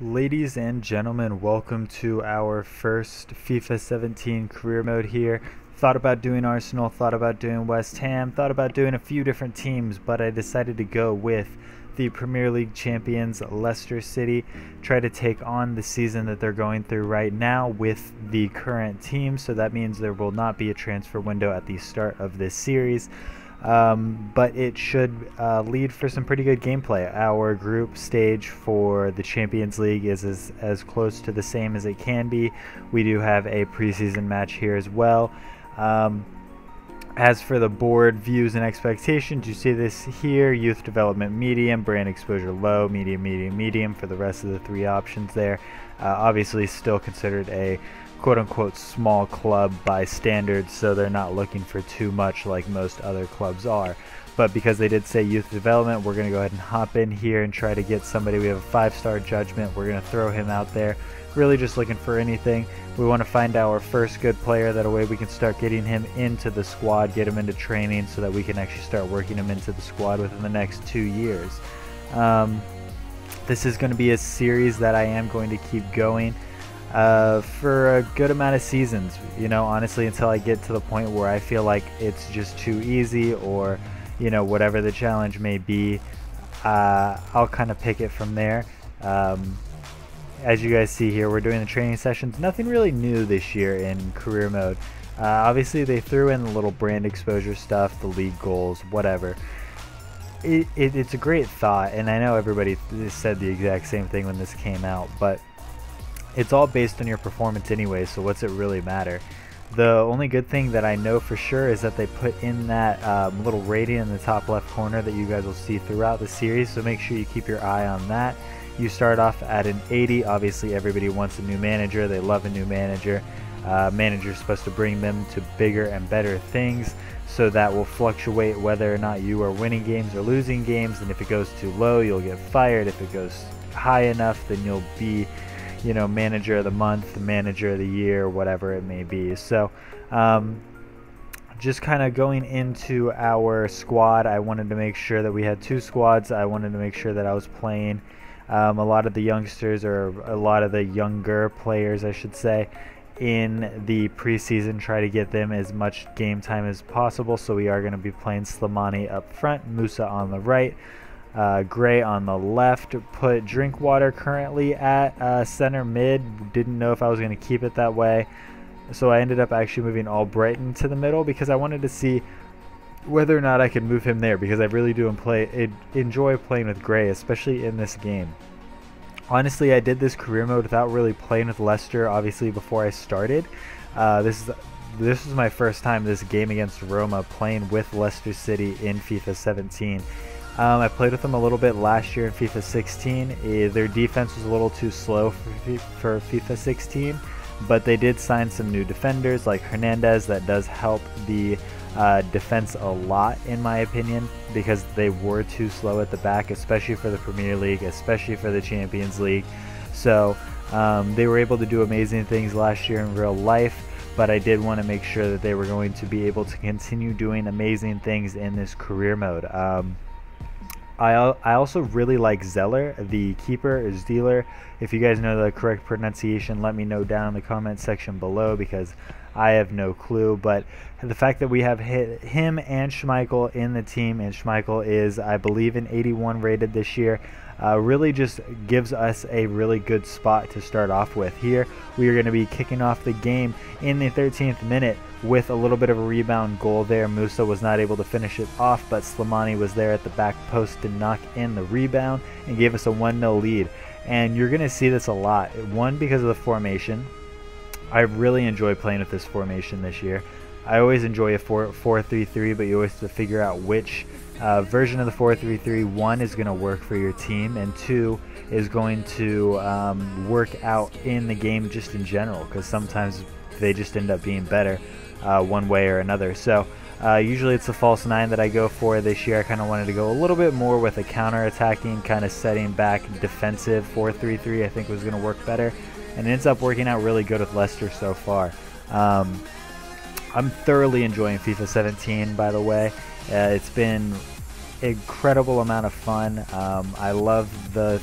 Ladies and gentlemen, welcome to our first FIFA 17 career mode here. Thought about doing Arsenal, thought about doing West Ham, thought about doing a few different teams, but I decided to go with the Premier League champions Leicester City, try to take on the season that they're going through right now with the current team, so that means there will not be a transfer window at the start of this series. But it should lead for some pretty good gameplay. Our group stage for the Champions League is as close to the same as it can be. We do have a preseason match here as well. As for the board views and expectations, you see this here: youth development medium, brand exposure low, medium, medium, medium for the rest of the three options there. Obviously still considered a quote-unquote small club by standards, so they're not looking for too much like most other clubs are. But because they did say youth development, we're going to go ahead and hop in here and try to get somebody. We have a 5-star judgment. We're going to throw him out there, really just looking for anything. We want to find our first good player, that way we can start getting him into the squad, get him into training, so that we can actually start working him into the squad within the next 2 years. This is going to be a series that I am going to keep going for a good amount of seasons, honestly, until I get to the point where I feel like it's just too easy, or whatever the challenge may be. I'll kind of pick it from there. As you guys see here, we're doing the training sessions. Nothing really new this year in career mode. Obviously they threw in the little brand exposure stuff, the league goals, whatever. It's a great thought, and I know everybody said the exact same thing when this came out, but it's all based on your performance anyway, so what's it really matter? The only good thing that I know for sure is that they put in that little rating in the top left corner that you guys will see throughout the series, so make sure you keep your eye on that. You start off at an 80. Obviously everybody wants a new manager, they love a new manager. Manager's supposed to bring them to bigger and better things, so that will fluctuate whether or not you are winning games or losing games, and if it goes too low you'll get fired. If it goes high enough, then you'll be manager of the month, manager of the year, whatever it may be. So just kind of going into our squad, I wanted to make sure that we had 2 squads. I wanted to make sure that I was playing a lot of the youngsters, or a lot of the younger players I should say, in the preseason, try to get them as much game time as possible. So we are going to be playing Slimani up front, Musa on the right, Gray on the left. Put Drinkwater currently at center mid. Didn't know if I was going to keep it that way, so I ended up actually moving Albrighton to the middle, because I wanted to see whether or not I could move him there, because I really do enjoy playing with Gray, especially in this game. Honestly, I did this career mode without really playing with Leicester, obviously, before I started. This is my first time this game against Roma playing with Leicester City in FIFA 17. I played with them a little bit last year in FIFA 16. Their defense was a little too slow for FIFA 16, but they did sign some new defenders like Hernandez. That does help the defense a lot, in my opinion, because they were too slow at the back, especially for the Premier League, especially for the Champions League. So they were able to do amazing things last year in real life, but I did want to make sure that they were going to be able to continue doing amazing things in this career mode. I also really like Zeller, the keeper, or Zeller. If you guys know the correct pronunciation, let me know down in the comment section below, because I have no clue. But the fact that we have him and Schmeichel in the team, and Schmeichel is, I believe, an 81 rated this year, really just gives us a really good spot to start off with. Here we are going to be kicking off the game in the 13th minute with a little bit of a rebound goal there. Musa was not able to finish it off, but Slimani was there at the back post to knock in the rebound and gave us a 1-0 lead. And you're going to see this a lot. One, because of the formation. I really enjoy playing with this formation this year. I always enjoy a 4-3-3, but you always have to figure out which version of the 4-3-3, 1 is going to work for your team, and 2 is going to work out in the game just in general, because sometimes they just end up being better one way or another. So usually it's the false 9 that I go for. This year I kind of wanted to go a little bit more with a counter-attacking, kind of setting back defensive 4-3-3. I think was going to work better, and it ends up working out really good with Leicester so far. I'm thoroughly enjoying FIFA 17, by the way. It's been incredible amount of fun. I love the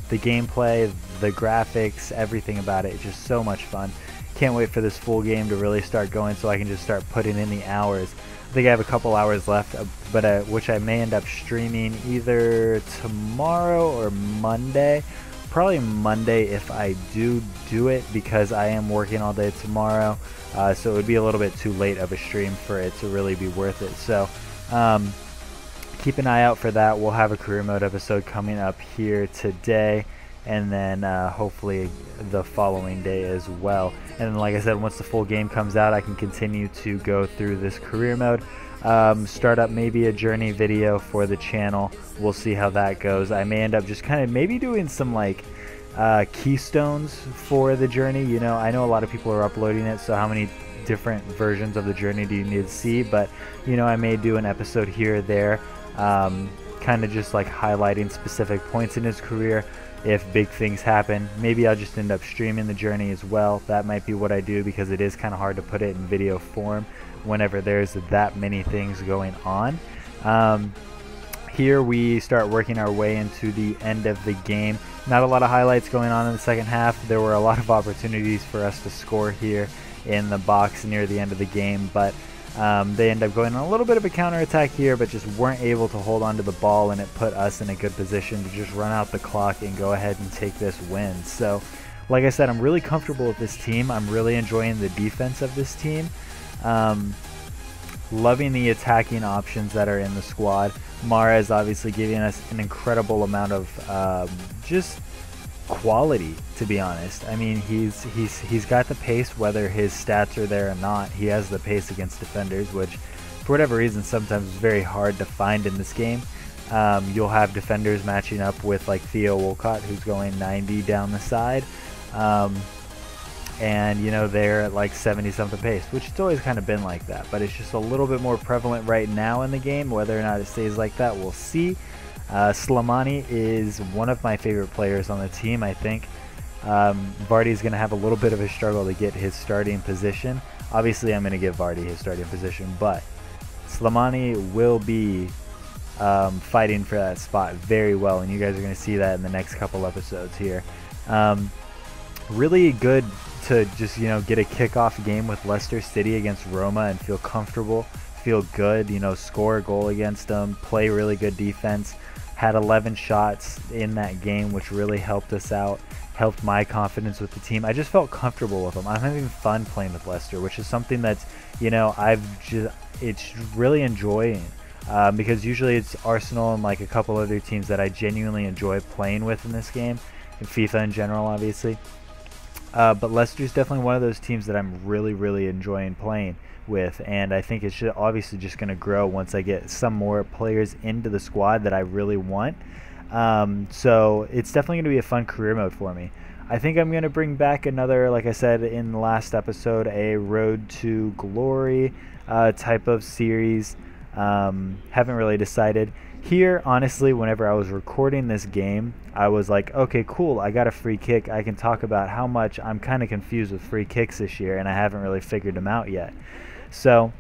the gameplay, the graphics, everything about it is just so much fun. Can't wait for this full game to really start going so I can just start putting in the hours. I think I have a couple hours left, but which I may end up streaming either tomorrow or Monday. Probably Monday if I do it, because I am working all day tomorrow, so it would be a little bit too late of a stream for it to really be worth it. So keep an eye out for that. We'll have a career mode episode coming up here today, and then hopefully the following day as well. And then, like I said, once the full game comes out, I can continue to go through this career mode, start up maybe a journey video for the channel. We'll see how that goes. I may end up just kind of maybe doing some like keystones for the journey. You know, I know a lot of people are uploading it, so how many different versions of the journey do you need to see? But you know, I may do an episode here or there, kind of just like highlighting specific points in his career. If big things happen, maybe I'll just end up streaming the journey as well. That might be what I do, because it is kind of hard to put it in video form whenever there's that many things going on. Here we start working our way into the end of the game. Not a lot of highlights going on in the second half. There were a lot of opportunities for us to score here in the box near the end of the game, but they end up going on a little bit of a counterattack here, but just weren't able to hold on to the ball, and it put us in a good position to just run out the clock and go ahead and take this win. So like I said, I'm really comfortable with this team. I'm really enjoying the defense of this team. Loving the attacking options that are in the squad. Mahrez obviously giving us an incredible amount of just quality, to be honest. I mean, he's got the pace, whether his stats are there or not. He has the pace against defenders, which for whatever reason sometimes is very hard to find in this game. You'll have defenders matching up with like Theo Walcott, who's going 90 down the side, and you know, they're at like 70 something pace, which it's always kind of been like that, but it's just a little bit more prevalent right now in the game. Whether or not it stays like that, we'll see. Slimani is one of my favorite players on the team, I think. Vardy's going to have a little bit of a struggle to get his starting position. Obviously, I'm going to give Vardy his starting position, but Slimani will be fighting for that spot very well, and you guys are going to see that in the next couple episodes here. Really good to just, you know, get a kickoff game with Leicester City against Roma and feel comfortable, feel good, you know, score a goal against them, play really good defense. Had 11 shots in that game, which really helped us out, helped my confidence with the team. I just felt comfortable with them. I'm having fun playing with Leicester, which is something that's, you know, it's really enjoying, because usually it's Arsenal and like a couple other teams that I genuinely enjoy playing with in this game, and FIFA in general, obviously. But Leicester's definitely one of those teams that I'm really enjoying playing with, and I think it's obviously just going to grow once I get some more players into the squad that I really want. So it's definitely going to be a fun career mode for me. I think I'm going to bring back another, like I said in the last episode, a Road to Glory type of series. Haven't really decided. Here, honestly, whenever I was recording this game, I was like, okay, cool, I got a free kick. I can talk about how much I'm kind of confused with free kicks this year, and I haven't really figured them out yet. So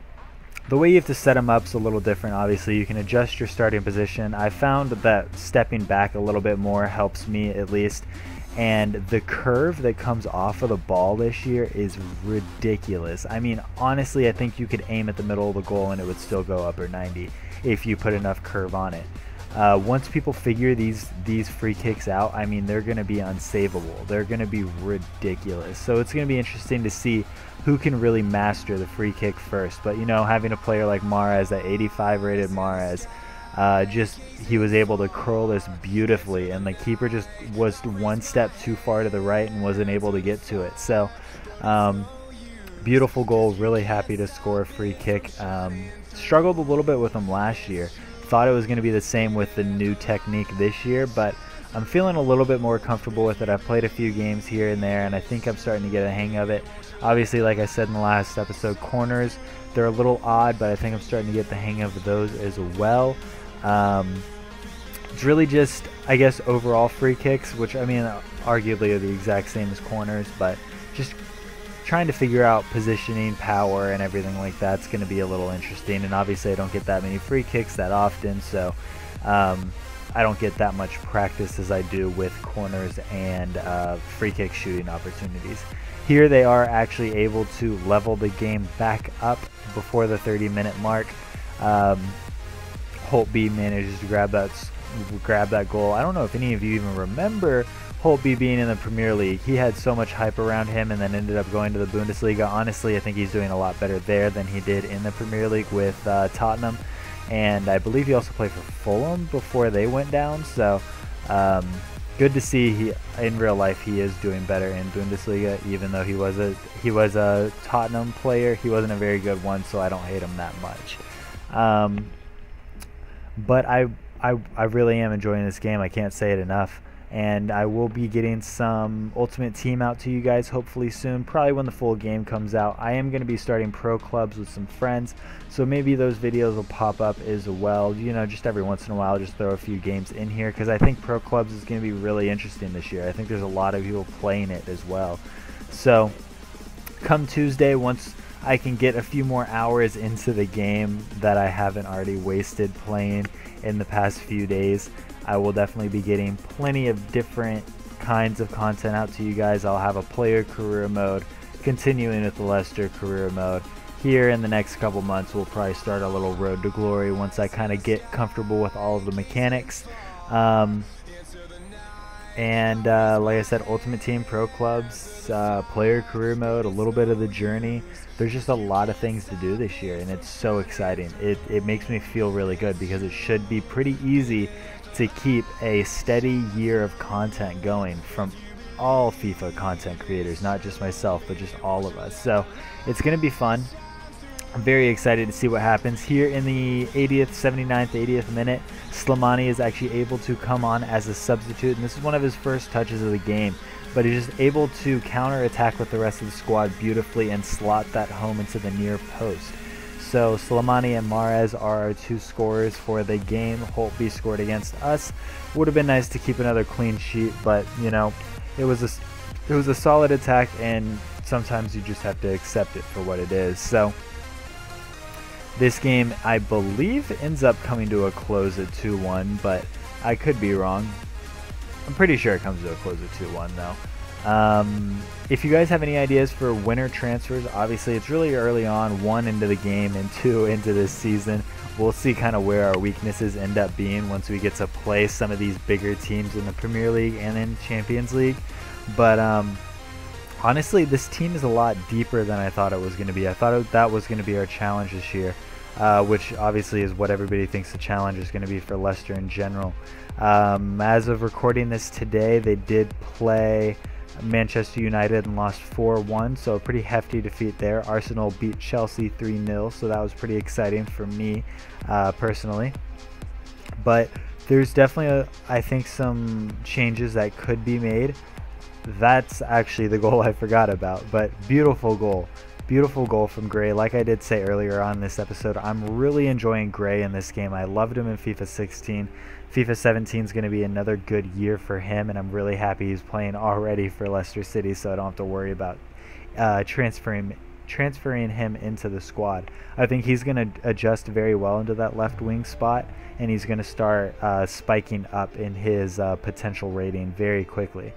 the way you have to set them up is a little different. Obviously, you can adjust your starting position. I found that stepping back a little bit more helps me, at least. And the curve that comes off of the ball this year is ridiculous. I mean, honestly, I think you could aim at the middle of the goal and it would still go upper 90 if you put enough curve on it. Once people figure these free kicks out, I mean, they're going to be unsavable. They're going to be ridiculous. So it's going to be interesting to see who can really master the free kick first. But, you know, having a player like Mahrez, that 85 rated Mahrez, he was able to curl this beautifully, and the keeper just was one step too far to the right and wasn't able to get to it. So beautiful goal. Really happy to score a free kick. Struggled a little bit with them last year. Thought it was going to be the same with the new technique this year, but I'm feeling a little bit more comfortable with it. I've played a few games here and there, and I think I'm starting to get a hang of it. Obviously, like I said in the last episode, corners, they're a little odd, but I think I'm starting to get the hang of those as well. It's really just, I guess, overall free kicks, which, I mean, arguably are the exact same as corners, but just trying to figure out positioning, power, and everything like that's going to be a little interesting. And obviously I don't get that many free kicks that often, so I don't get that much practice as I do with corners and free kick shooting opportunities. Here they are actually able to level the game back up before the 30-minute mark. Holtby manages to grab that goal. I don't know if any of you even remember Holtby being in the Premier League. He had so much hype around him and then ended up going to the Bundesliga. Honestly, I think he's doing a lot better there than he did in the Premier League with Tottenham. And I believe he also played for Fulham before they went down. So good to see in real life he is doing better in Bundesliga, even though he was a Tottenham player. He wasn't a very good one, so I don't hate him that much. But I really am enjoying this game. I can't say it enough. And I will be getting some Ultimate Team out to you guys hopefully soon, probably when the full game comes out. I am going to be starting pro clubs with some friends, so maybe those videos will pop up as well. You know, just every once in a while, just throw a few games in here, because I think pro clubs is going to be really interesting this year. I think there's a lot of people playing it as well. So come Tuesday, once I can get a few more hours into the game that I haven't already wasted playing in the past few days, I will definitely be getting plenty of different kinds of content out to you guys. I'll have a player career mode, continuing with the Leicester career mode. Here in the next couple months, we'll probably start a little road to glory once I kind of get comfortable with all of the mechanics. Like I said, Ultimate Team, Pro Clubs, player career mode, a little bit of the journey. There's just a lot of things to do this year, and it's so exciting. It makes me feel really good, because it should be pretty easy to keep a steady year of content going from all FIFA content creators, not just myself, but just all of us. So it's going to be fun. I'm very excited to see what happens. Here in the 80th, 79th, 80th minute, Slimani is actually able to come on as a substitute, and this is one of his first touches of the game. But he's just able to counter-attack with the rest of the squad beautifully and slot that home into the near post. So Slimani and Mahrez are our two scorers for the game. Holtby scored against us. Would have been nice to keep another clean sheet, but you know, it was a solid attack, and sometimes you just have to accept it for what it is. So this game, I believe, ends up coming to a close at 2-1, but I could be wrong. I'm pretty sure it comes to a close at 2-1 though. If you guys have any ideas for winter transfers, obviously it's really early on, 1 into the game and 2 into this season. We'll see kind of where our weaknesses end up being once we get to play some of these bigger teams in the Premier League and in Champions League. But honestly, this team is a lot deeper than I thought it was going to be. I thought that was going to be our challenge this year, which obviously is what everybody thinks the challenge is going to be for Leicester in general. As of recording this today, they did play Manchester United and lost 4-1, so a pretty hefty defeat there. Arsenal beat Chelsea 3-0, so that was pretty exciting for me personally. But there's definitely, I think, some changes that could be made. That's actually the goal I forgot about, but beautiful goal from Gray. Like I did say earlier on this episode, I'm really enjoying Gray in this game. I loved him in FIFA 16. FIFA 17 is going to be another good year for him, and I'm really happy he's playing already for Leicester City, so I don't have to worry about transferring him into the squad. I think he's going to adjust very well into that left wing spot, and he's going to start spiking up in his potential rating very quickly.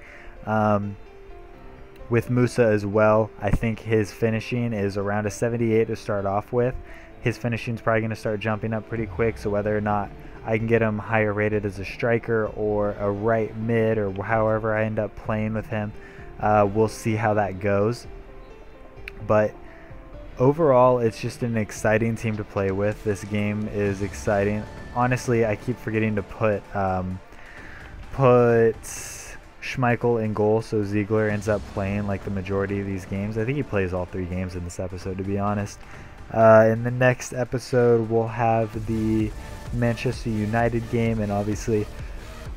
With Musa as well, I think his finishing is around a 78 to start off with. His finishing is probably going to start jumping up pretty quick, so whether or not I can get him higher rated as a striker or a right mid, or however I end up playing with him, we'll see how that goes. But overall, it's just an exciting team to play with. This game is exciting. Honestly, I keep forgetting to put Schmeichel in goal, so Ziegler ends up playing like the majority of these games. I think he plays all 3 games in this episode, to be honest. In the next episode, we'll have the Manchester United game, and obviously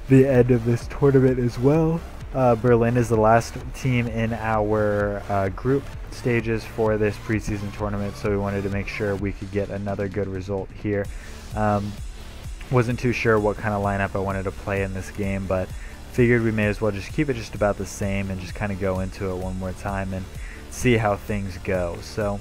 the end of this tournament as well. Berlin is the last team in our group stages for this preseason tournament, so we wanted to make sure we could get another good result here. Wasn't too sure what kind of lineup I wanted to play in this game, but figured we may as well just keep it just about the same and just kind of go into it one more time and see how things go. So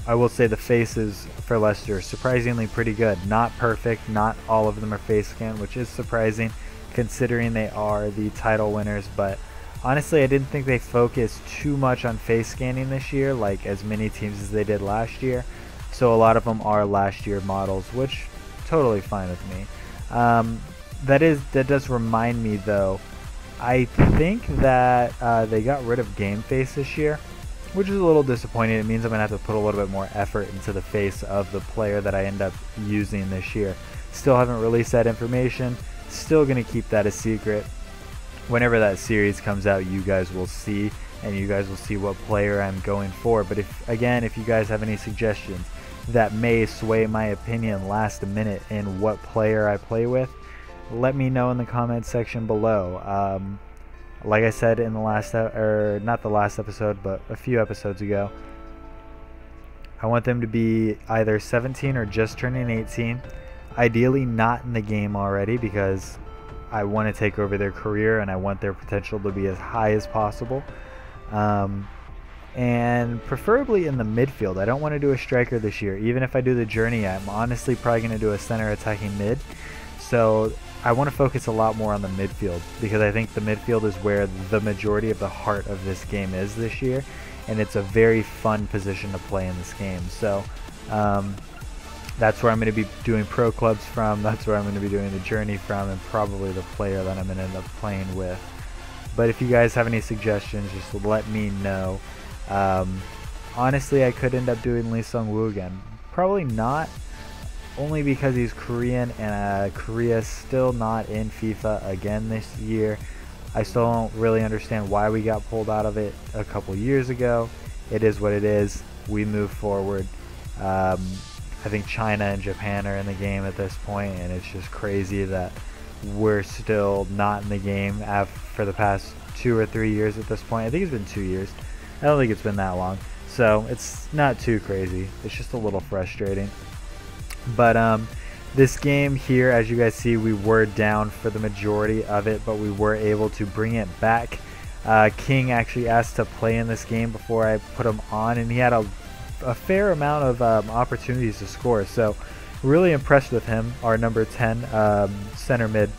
I will say the faces for Leicester are surprisingly pretty good. Not perfect, not all of them are face scanned, which is surprising considering they are the title winners, but honestly I didn't think they focused too much on face scanning this year, like as many teams as they did last year. So a lot of them are last year models, which totally fine with me. That does remind me though, I think that they got rid of game face this year, which is a little disappointing. It means I'm going to have to put a little bit more effort into the face of the player that I end up using this year. Still haven't released that information. Still going to keep that a secret. Whenever that series comes out, you guys will see, and you guys will see what player I'm going for. But if you guys have any suggestions that may sway my opinion last minute in what player I play with, let me know in the comments section below. Like I said in the last, or not the last episode, but a few episodes ago, I want them to be either 17 or just turning 18. Ideally not in the game already, because I want to take over their career and I want their potential to be as high as possible. And preferably in the midfield. I don't want to do a striker this year. Even if I do the journey, I'm honestly probably going to do a center attacking mid. So I want to focus a lot more on the midfield, because I think the midfield is where the majority of the heart of this game is this year, and it's a very fun position to play in this game. So that's where I'm going to be doing pro clubs from, that's where I'm going to be doing the journey from, and probably the player that I'm going to end up playing with. But if you guys have any suggestions, just let me know. Honestly, I could end up doing Lee Sung-woo again. Probably not, only because he's Korean, and Korea's still not in FIFA again this year. I still don't really understand why we got pulled out of it a couple years ago. It is what it is. We move forward. I think China and Japan are in the game at this point, and it's just crazy that we're still not in the game for the past 2 or 3 years at this point. I think it's been 2 years. I don't think it's been that long. So it's not too crazy. It's just a little frustrating. But this game here, as you guys see, we were down for the majority of it, but we were able to bring it back. King actually asked to play in this game before I put him on, and he had a fair amount of opportunities to score. So really impressed with him, our number 10 center mid.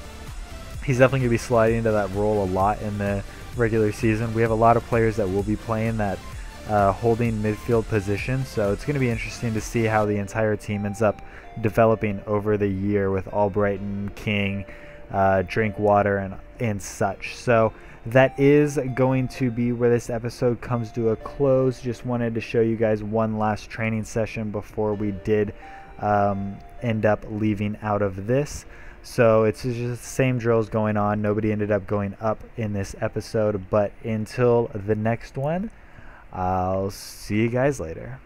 He's definitely going to be sliding into that role a lot in the regular season. We have a lot of players that will be playing that holding midfield position, so it's going to be interesting to see how the entire team ends up developing over the year with Albrighton, King, Drinkwater, and such. So that is going to be where this episode comes to a close. Just wanted to show you guys one last training session before we did end up leaving out of this. So it's just the same drills going on. Nobody ended up going up in this episode, but until the next one, I'll see you guys later.